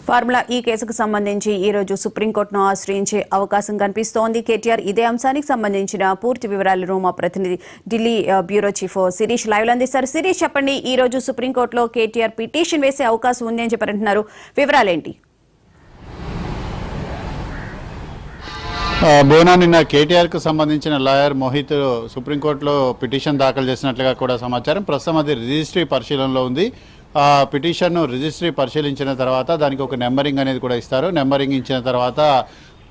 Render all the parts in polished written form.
Formula ఈ కేసుకు సంబంధించి ఈ రోజు సుప్రీంకోర్టును ఆశ్రయించే అవకాశం కనిపిస్తోంది. కేటీఆర్ ఇదే అంశానికి సంబంధించిన పూర్తి వివరాలను మా ప్రతినిధి Delhi bureau chief Shirish live లో అందిస్తారు. శిరీష్, చెప్పండి, ఈ రోజు సుప్రీంకోర్టులో కేటీఆర్ పిటిషన్ వేసే అవకాశం ఉంది అని చెప్పారంటున్నారు, వివరాలేంటి? బోనా, నిన్న కేటీఆర్ కు సంబంధించిన లాయర్ మోహిత్ సుప్రీంకోర్టులో పిటిషన్ దాఖలు చేసినట్లుగా కూడా సమాచారం. ప్రస్తుతం అది రిజిస్ట్రీ పరిశీలనలో ఉంది. పిటిషన్ను రిజిస్ట్రీ పరిశీలించిన తర్వాత దానికి ఒక నెంబరింగ్ అనేది కూడా ఇస్తారు. నెంబరింగ్ ఇచ్చిన తర్వాత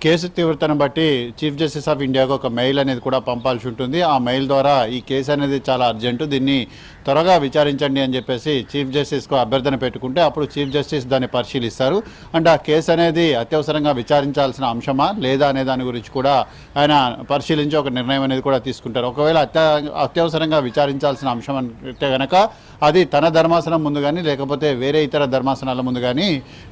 కేసు తీవ్రతను బట్టి చీఫ్ జస్టిస్ ఆఫ్ ఇండియాకు ఒక మెయిల్ అనేది కూడా పంపాల్సి ఉంటుంది. ఆ మెయిల్ ద్వారా ఈ కేసు అనేది చాలా అర్జెంటు, దీన్ని త్వరగా విచారించండి అని చెప్పేసి చీఫ్ జస్టిస్కు అభ్యర్థన పెట్టుకుంటే అప్పుడు చీఫ్ జస్టిస్ దాన్ని పరిశీలిస్తారు. అంటే ఆ కేసు అనేది అత్యవసరంగా విచారించాల్సిన అంశమా లేదా అనే దాని గురించి కూడా ఆయన పరిశీలించి ఒక నిర్ణయం అనేది కూడా తీసుకుంటారు. ఒకవేళ అత్యవసరంగా విచారించాల్సిన అంశం అంటే కనుక అది తన ధర్మాసనం ముందు కానీ లేకపోతే వేరే ఇతర ధర్మాసనాల ముందు కానీ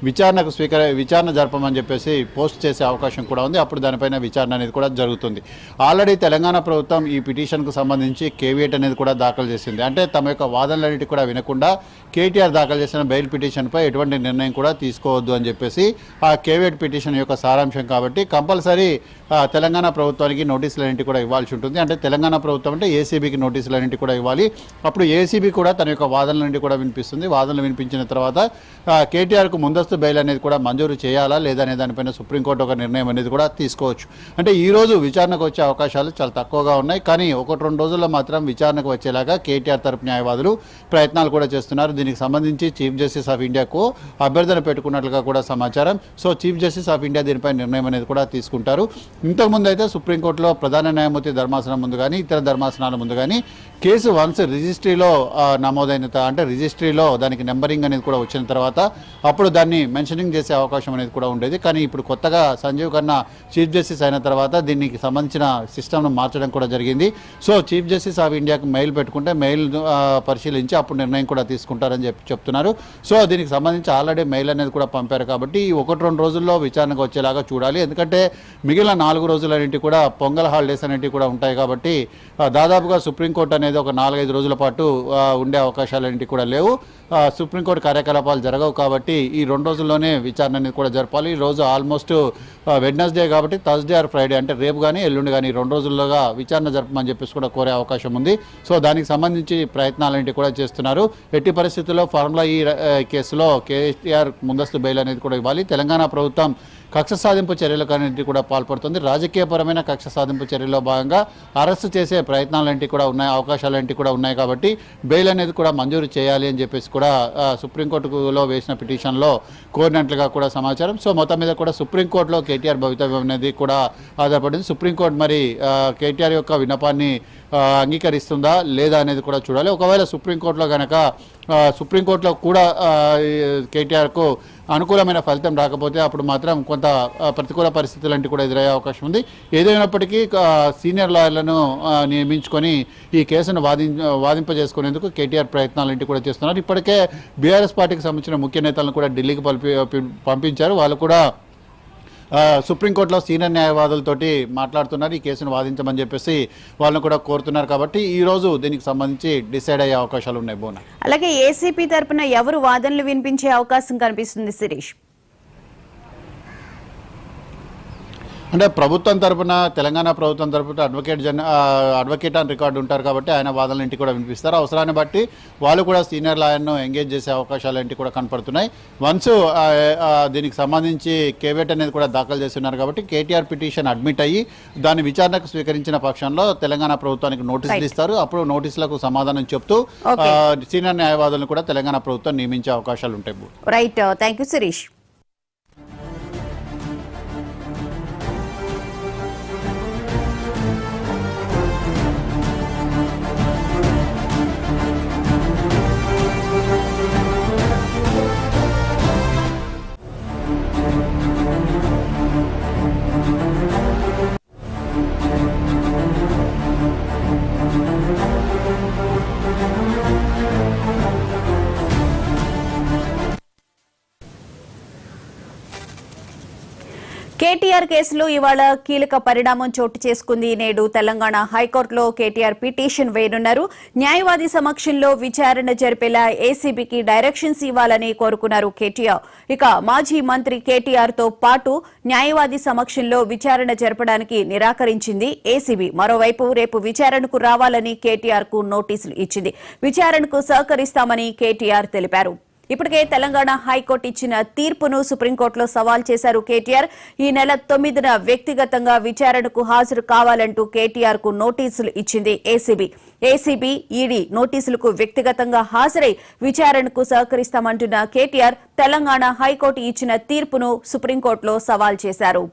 విచారణ జరపమని చెప్పేసి పోస్ట్ చేసే అవకాశం కూడా ఉంది. అప్పుడు దానిపైన విచారణ అనేది కూడా జరుగుతుంది. ఆల్రెడీ తెలంగాణ ప్రభుత్వం ఈ పిటిషన్కు సంబంధించి కేవియేట్ అనేది కూడా దాఖలు చేసింది. అంటే తమ యొక్క వాదనలన్నిటి కూడా వినకుండా కేటీఆర్ దాఖలు చేసిన బెయిల్ పిటిషన్పై ఎటువంటి నిర్ణయం కూడా తీసుకోవద్దు అని చెప్పేసి ఆ కేవియేట్ పిటిషన్ యొక్క సారాంశం. కాబట్టి కంపల్సరీ తెలంగాణ ప్రభుత్వానికి నోటీసులన్నింటి కూడా ఇవ్వాల్సి ఉంటుంది. అంటే తెలంగాణ ప్రభుత్వం అంటే ఏసీబీకి నోటీసులన్నింటి కూడా ఇవ్వాలి. అప్పుడు ఏసీబీ కూడా తన యొక్క వాదనలన్నింటి కూడా వినిపిస్తుంది. వాదనలు వినిపించిన తర్వాత కేటీఆర్కు ముందస్తు బెయిల్ అనేది కూడా మంజూరు చేయాలా లేదా అనే దానిపైన సుప్రీంకోర్టు ఒక నిర్ణయం అనేది కూడా తీసుకోవచ్చు. అంటే ఈ రోజు విచారణకు వచ్చే అవకాశాలు చాలా తక్కువగా ఉన్నాయి. కానీ 1-2 రోజుల్లో మాత్రం విచారణకు వచ్చేలాగా కేటీఆర్ తరపు న్యాయవాదులు ప్రయత్నాలు కూడా చేస్తున్నారు. దీనికి సంబంధించి చీఫ్ జస్టిస్ ఆఫ్ ఇండియాకు అభ్యర్థన పెట్టుకున్నట్లుగా కూడా సమాచారం. So chief justice of India దీనిపై నిర్ణయం అనేది కూడా తీసుకుంటారు. ఇంతకుముందు అయితే సుప్రీంకోర్టులో ప్రధాన న్యాయమూర్తి ధర్మాసనం ముందు కానీ ఇతర ధర్మాసనాల ముందు కానీ కేసు వన్స్ రిజిస్ట్రీలో నమోదైన అంటే రిజిస్ట్రీలో దానికి నెంబరింగ్ అనేది కూడా వచ్చిన తర్వాత అప్పుడు దాన్ని మెన్షనింగ్ చేసే అవకాశం అనేది కూడా ఉండేది. కానీ ఇప్పుడు కొత్తగా సంజీవ్ ఖన్నా చీఫ్ జస్టిస్ అయిన తర్వాత దీనికి సంబంధించిన సిస్టమ్ను మార్చడం కూడా జరిగింది. సో చీఫ్ జస్టిస్ ఆఫ్ ఇండియాకు మెయిల్ పెట్టుకుంటే మెయిల్ పరిశీలించి అప్పుడు నిర్ణయం కూడా తీసుకుంటారని చెప్తున్నారు. సో దీనికి సంబంధించి ఆల్రెడీ మెయిల్ అనేది కూడా పంపారు. కాబట్టి 1-2 రోజుల్లో విచారణకు వచ్చేలాగా చూడాలి. ఎందుకంటే మిగిలిన 4 రోజులన్నింటి కూడా పొంగల్ హాలిడేస్ అనేటివి కూడా ఉంటాయి. కాబట్టి దాదాపుగా సుప్రీంకోర్టు అనేది ఒక 4-5 రోజుల పాటు ఉండే అవకాశాలన్నింటి కూడా లేవు. సుప్రీంకోర్టు కార్యకలాపాలు జరగవు. కాబట్టి ఈ 2 రోజుల్లోనే విచారణ అనేది కూడా జరపాలి. ఈ రోజు ఆల్మోస్ట్ వెడ్నెస్డే కాబట్టి థర్స్డే ఆర్ ఫ్రైడే అంటే రేపు కానీ ఎల్లుండి కానీ 2 రోజుల్లోగా విచారణ జరపమని చెప్పేసి కూడా కోరే అవకాశం ఉంది. సో దానికి సంబంధించి ప్రయత్నాలన్నింటి కూడా చేస్తున్నారు. ఎట్టి పరిస్థితుల్లో ఫార్ములా ఈ కేసులో కేటీఆర్ ముందస్తు బెయిల్ అనేది కూడా ఇవ్వాలి. తెలంగాణ ప్రభుత్వం కక్ష సాధింపు చర్యలకన్నింటి కూడా పాల్పడుతుంది. రాజకీయపరమైన కక్ష సాధింపు చర్యల్లో భాగంగా అరెస్టు చేసే ప్రయత్నాలంటి కూడా ఉన్నాయి, అవకాశాలంటి కూడా ఉన్నాయి. కాబట్టి బెయిల్ అనేది కూడా మంజూరు చేయాలి అని చెప్పేసి కూడా సుప్రీంకోర్టులో వేసిన పిటిషన్లో కోరినట్లుగా కూడా సమాచారం. సో మొత్తం మీద కూడా సుప్రీంకోర్టులో కేటీఆర్ భవితవ్యం అనేది కూడా ఆధారపడింది. సుప్రీంకోర్టు మరి కేటీఆర్ యొక్క విన్నపాన్ని అంగీకరిస్తుందా లేదా అనేది కూడా చూడాలి. ఒకవేళ సుప్రీంకోర్టులో కనుక సుప్రీంకోర్టులో కూడా కేటీఆర్కు అనుకూలమైన ఫలితం రాకపోతే అప్పుడు మాత్రం కొంత ప్రతికూల పరిస్థితులు అంటే కూడా ఎదురయ్యే అవకాశం ఉంది. ఏదైనప్పటికీ సీనియర్ లాయర్లను నియమించుకొని ఈ కేసును వాదింపజేసుకునేందుకు కేటీఆర్ ప్రయత్నాలు కూడా చేస్తున్నారు. ఇప్పటికే బీఆర్ఎస్ పార్టీకి సంబంధించిన ముఖ్య నేతలను కూడా ఢిల్లీకి పంపించారు. వాళ్ళు కూడా సుప్రీంకోర్టులో సీనియర్ న్యాయవాదులతోటి మాట్లాడుతున్నారు. ఈ కేసును వాదించమని చెప్పేసి వాళ్ళని కూడా కోరుతున్నారు. కాబట్టి ఈ రోజు దీనికి సంబంధించి డిసైడ్ అయ్యే అవకాశాలు ఉన్నాయి. బోనా, అలాగే ఏసీపీ తరపున ఎవరు వాదనలు వినిపించే అవకాశం కనిపిస్తుంది శిరీష్? అంటే ప్రభుత్వం తరపున తెలంగాణ ప్రభుత్వం తరపున అడ్వకేట్ అని రికార్డు ఉంటారు. కాబట్టి ఆయన వాదనలు ఇంటికి కూడా వినిపిస్తారు. అవసరాన్ని బట్టి వాళ్ళు కూడా సీనియర్ లాయర్ను ఎంగేజ్ చేసే అవకాశాలు ఇంటికి కూడా కనపడుతున్నాయి. వన్స్ దీనికి సంబంధించి కేవియేట్ అనేది కూడా దాఖలు చేస్తున్నారు. కాబట్టి కేటీఆర్ పిటిషన్ అడ్మిట్ అయ్యి దాన్ని విచారణకు స్వీకరించిన పక్షంలో తెలంగాణ ప్రభుత్వానికి నోటీసులు ఇస్తారు. అప్పుడు నోటీసులకు సమాధానం చెప్తూ సీనియర్ న్యాయవాదులను కూడా తెలంగాణ ప్రభుత్వం నియమించే అవకాశాలు ఉంటాయి. Right, thank you Shirish. KTR కేసులో ఇవాళ కీలక పరిణామం చోటు చేసుకుంది. నేడు తెలంగాణ హైకోర్టులో కేటీఆర్ పిటిషన్ వేయనున్నారు. న్యాయవాది సమక్షంలో విచారణ జరిపేలా ఏసీబీకి డైరెక్షన్స్ ఇవ్వాలని కోరుకున్నారు కేటీఆర్. ఇక మాజీ మంత్రి కేటీఆర్ తో పాటు న్యాయవాది సమక్షంలో విచారణ జరపడానికి నిరాకరించింది ఏసీబీ. మరోవైపు రేపు విచారణకు రావాలని కేటీఆర్ కు నోటీసులు ఇచ్చింది. విచారణకు సహకరిస్తామని కేటీఆర్ తెలిపారు. ఇప్పటికే తెలంగాణ హైకోర్టు ఇచ్చిన తీర్పును సుప్రీంకోర్టులో సవాల్ చేశారు కేటీఆర్. ఈ నెల 9న వ్యక్తిగతంగా విచారణకు హాజరు కావాలంటూ కేటీఆర్ కు నోటీసులు ఇచ్చింది ఏసీబీ. ఏసీబీ, ఈడీ నోటీసులకు వ్యక్తిగతంగా హాజరై విచారణకు సహకరిస్తామంటున్న కేటీఆర్ తెలంగాణ హైకోర్టు ఇచ్చిన తీర్పును సుప్రీంకోర్టులో సవాల్ చేశారు.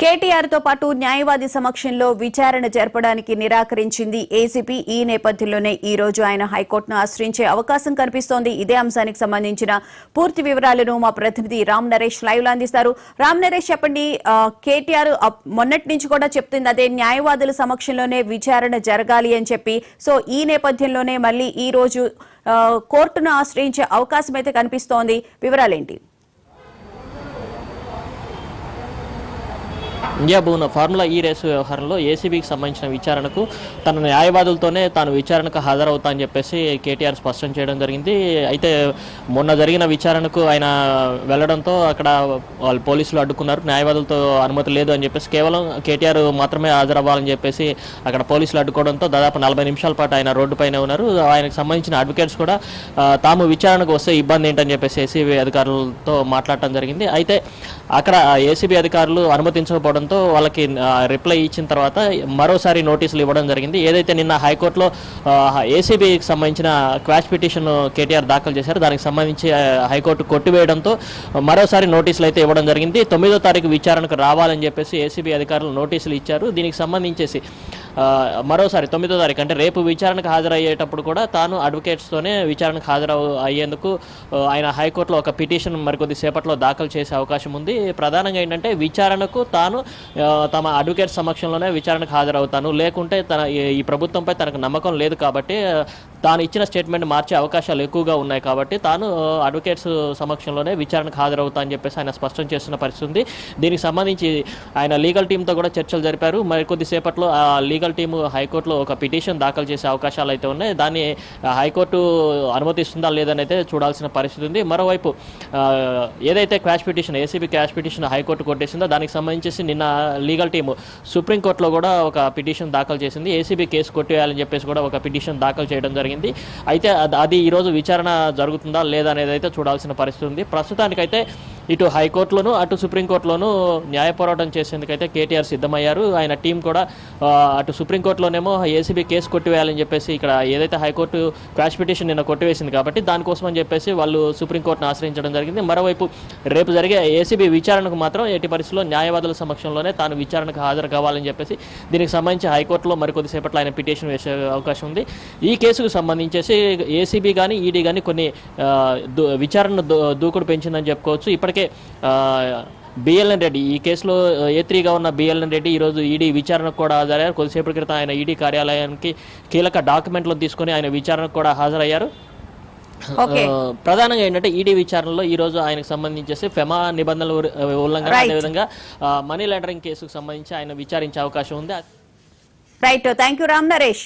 కేటీఆర్ తో పాటు న్యాయవాది సమక్షంలో విచారణ జరపడానికి నిరాకరించింది ఏసీబీ. ఈ నేపథ్యంలోనే ఈ రోజు ఆయన హైకోర్టును ఆశ్రయించే అవకాశం కనిపిస్తోంది. ఇదే అంశానికి సంబంధించిన పూర్తి వివరాలను మా ప్రతినిధి రామ్ నరేష్ లైవ్ లో అందిస్తారు. రామ్ నరేష్, చెప్పండి, కేటీఆర్ మొన్నటి నుంచి కూడా చెప్తుంది అదే, న్యాయవాదుల సమక్షంలోనే విచారణ జరగాలి అని చెప్పి. సో ఈ నేపథ్యంలోనే మళ్ళీ ఈ రోజు కోర్టును ఆశ్రయించే అవకాశం అయితే కనిపిస్తోంది. వివరాలేంటి? ఇండియా భూన ఫార్ములా ఈ రేసు వ్యవహారంలో ఏసీబీకి సంబంధించిన విచారణకు తన న్యాయవాదులతోనే తాను విచారణకు హాజరవుతా అని చెప్పేసి కేటీఆర్ స్పష్టం చేయడం జరిగింది. అయితే మొన్న జరిగిన విచారణకు ఆయన వెళ్లడంతో అక్కడ వాళ్ళు పోలీసులు అడ్డుకున్నారు. న్యాయవాదులతో అనుమతి లేదు అని చెప్పేసి కేవలం కేటీఆర్ మాత్రమే హాజరవ్వాలని చెప్పేసి అక్కడ పోలీసులు అడ్డుకోవడంతో దాదాపు 40 నిమిషాల పాటు ఆయన రోడ్డుపైనే ఉన్నారు. ఆయనకు సంబంధించిన అడ్వకేట్స్ కూడా తాము విచారణకు వస్తే ఇబ్బంది ఏంటని చెప్పేసి ఏసీబీ అధికారులతో మాట్లాడటం జరిగింది. అయితే అక్కడ ఏసీబీ అధికారులు అనుమతించకపోవడంతో వాళ్ళకి రిప్లై ఇచ్చిన తర్వాత మరోసారి నోటీసులు ఇవ్వడం జరిగింది. ఏదైతే నిన్న హైకోర్టులో ఏసీబీకి సంబంధించిన క్వాష్ పిటిషన్ కేటీఆర్ దాఖలు చేశారు, దానికి సంబంధించి హైకోర్టు కొట్టివేయడంతో మరోసారి నోటీసులు అయితే ఇవ్వడం జరిగింది. 9వ తారీఖు విచారణకు రావాలని చెప్పేసి ఏసీబీ అధికారులు నోటీసులు ఇచ్చారు. దీనికి సంబంధించేసి మరోసారి 9వ తారీఖు అంటే రేపు విచారణకు హాజరయ్యేటప్పుడు కూడా తాను అడ్వకేట్స్తోనే విచారణకు అయ్యేందుకు ఆయన హైకోర్టులో ఒక పిటిషన్ మరికొద్ది సేపట్లో దాఖలు చేసే అవకాశం ఉంది. ప్రధానంగా ఏంటంటే విచారణకు తాను తమ అడ్వకేట్ సమక్షంలోనే విచారణకు హాజరవుతాను, లేకుంటే ఈ ప్రభుత్వంపై తనకు నమ్మకం లేదు కాబట్టి తాను ఇచ్చిన స్టేట్మెంట్ మార్చే అవకాశాలు ఎక్కువగా ఉన్నాయి కాబట్టి తాను అడ్వకేట్స్ సమక్షంలోనే విచారణకు హాజరవుతా అని చెప్పేసి ఆయన స్పష్టం చేస్తున్న పరిస్థితి ఉంది. దీనికి సంబంధించి ఆయన లీగల్ టీంతో కూడా చర్చలు జరిపారు. మరికొద్ది సేపట్లో ఆ లీగల్ టీము హైకోర్టులో ఒక పిటిషన్ దాఖలు చేసే అవకాశాలు అయితే ఉన్నాయి. దాన్ని హైకోర్టు అనుమతిస్తుందా లేదని అయితే చూడాల్సిన పరిస్థితి ఉంది. మరోవైపు ఏదైతే quash petition ACB quash petition high court కొట్టేసిందో దానికి సంబంధించి నిన్న లీగల్ టీము సుప్రీంకోర్టులో కూడా ఒక పిటిషన్ దాఖలు చేసింది. ఏసీబీ కేసు కొట్టేయాలని చెప్పేసి కూడా ఒక పిటిషన్ దాఖలు చేయడం జరిగింది. అయితే అది ఈరోజు విచారణ జరుగుతుందా లేదా అనేది అయితే చూడాల్సిన పరిస్థితి ఉంది. ప్రస్తుతానికైతే ఇటు హైకోర్టులోను అటు సుప్రీంకోర్టులోనూ న్యాయ పోరాటం చేసేందుకైతే కేటీఆర్ సిద్ధమయ్యారు. ఆయన టీం కూడా అటు సుప్రీంకోర్టులోనేమో ఏసీబీ కేసు కొట్టివేయాలని చెప్పేసి ఇక్కడ ఏదైతే హైకోర్టు క్వాష్ పిటిషన్ నిన్న కొట్టివేసింది కాబట్టి దానికోసం అని చెప్పేసి వాళ్ళు సుప్రీంకోర్టును ఆశ్రయించడం జరిగింది. మరోవైపు రేపు జరిగే ఏసీబీ విచారణకు మాత్రం ఎట్టి పరిస్థితుల్లో న్యాయవాదుల సమక్షంలోనే తాను విచారణకు హాజరు కావాలని చెప్పేసి దీనికి సంబంధించి హైకోర్టులో మరికొద్దిసేపట్లో ఆయన పిటిషన్ వేసే అవకాశం ఉంది. ఈ కేసుకు సంబంధించేసి ఏసీబీ కానీ ఈడీ కానీ కొన్ని విచారణ దూకుడు పెంచిందని చెప్పుకోవచ్చు. ఇప్పటికే బిఎల్ఎన్ రెడ్డి ఈ కేసులో A3గా ఉన్న బిఎల్ఎన్ రెడ్డి ఈరోజు ఈడీ విచారణకు కూడా హాజరయ్యారు. కొద్దిసేపటి క్రితం ఆయన ఈడీ కార్యాలయానికి కీలక డాక్యుమెంట్లు తీసుకొని ఆయన విచారణకు కూడా హాజరయ్యారు. ప్రధానంగా ఏంటంటే ఈడీ విచారణలో ఈ రోజు ఆయనకు సంబంధించేసి ఫెమా నిబంధనల ఉల్లంఘన అదేవిధంగా మనీ లాండరింగ్ కేసుకు సంబంధించి ఆయన విచారించే అవకాశం ఉంది. Right, thank you Ram Naresh.